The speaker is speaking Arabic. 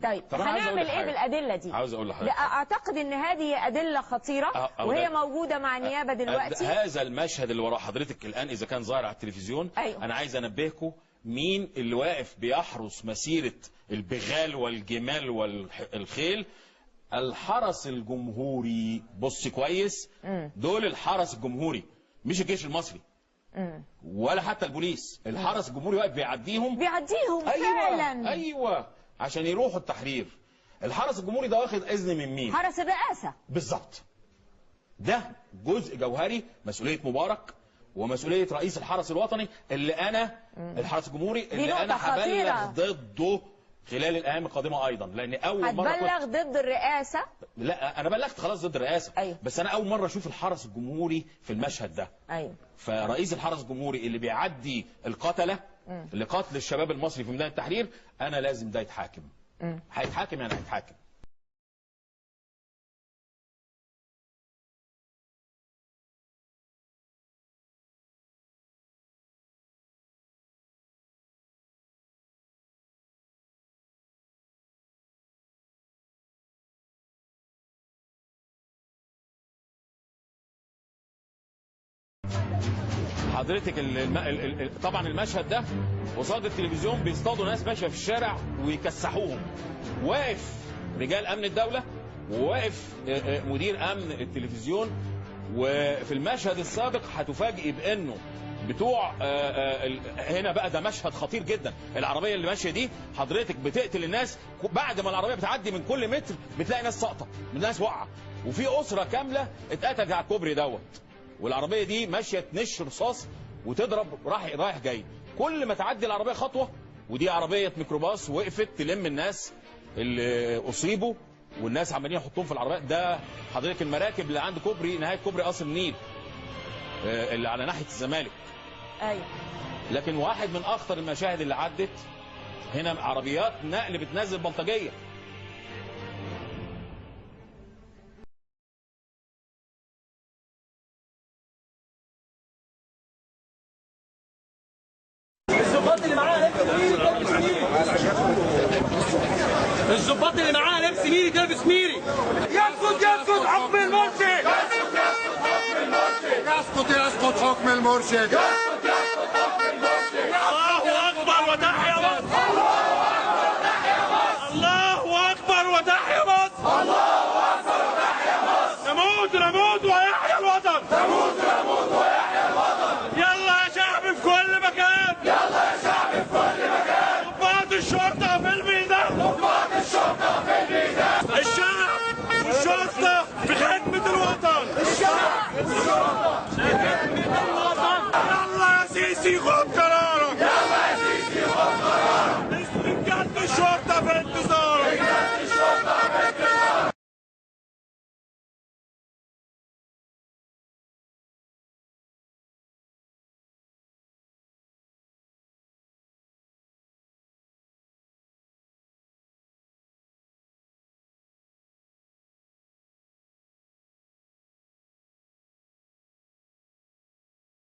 طيب هنعمل ايه بالادله دي؟ عاوز اقول لحضرتك، اعتقد ان هذه ادله خطيره وهي موجوده مع النيابه دلوقتي. هذا المشهد اللي ورا حضرتك الان اذا كان ظاهر على التلفزيون، أيوه. انا عايز انبهكم مين اللي واقف بيحرس مسيره البغال والجمال والخيل. الحرس الجمهوري. بص كويس، دول الحرس الجمهوري مش الجيش المصري ولا حتى البوليس. الحرس الجمهوري واقف بيعديهم فعلا. ايوه عشان يروحوا التحرير. الحرس الجمهوري ده واخد اذن من مين؟ حرس الرئاسه بالظبط. ده جزء جوهري، مسؤوليه مبارك ومسؤوليه رئيس الحرس الوطني اللي انا الحرس الجمهوري اللي انا هبلغ ضده خلال الايام القادمه ايضا، لان اول مره هتبلغ ضد الرئاسه. لا انا بلغت خلاص ضد الرئاسه. أيوه. بس انا اول مره اشوف الحرس الجمهوري في المشهد ده. ايوه. فرئيس الحرس الجمهوري اللي بيعدي القتله لقتل الشباب المصري في ميدان التحرير، انا لازم ده يتحاكم. هيتحاكم يعني هيتحاكم. حضرتك طبعا المشهد ده قصاد التلفزيون بيصطادوا ناس ماشيه في الشارع ويكسحوهم. واقف رجال امن الدوله وواقف مدير امن التلفزيون. وفي المشهد السابق هتفاجئي بانه بتوع هنا بقى ده مشهد خطير جدا. العربيه اللي ماشيه دي حضرتك بتقتل الناس، بعد ما العربيه بتعدي من كل متر بتلاقي ناس ساقطه، ناس واقعه، وفي اسره كامله اتقتلت على الكوبري دوت. والعربيه دي ماشيه تنش رصاص وتضرب رايح جاي. كل ما تعدي العربيه خطوه، ودي عربيه ميكروباص وقفت تلم الناس اللي اصيبوا، والناس عمالين يحطوهم في العربيه. ده حضرتك المراكب اللي عند كوبري نهايه كوبري قصر النيل اللي على ناحيه الزمالك. ايوه. لكن واحد من اخطر المشاهد اللي عدت هنا، عربيات نقل بتنزل بلطجيه. الضباط اللي معاها لبس ميري. الضباط اللي معاها لبس ميري تلبس ميري. يسقط حكم المرشد. يسقط حكم المرشد. الله اكبر وتحيا مصر. الله اكبر وتحيا مصر.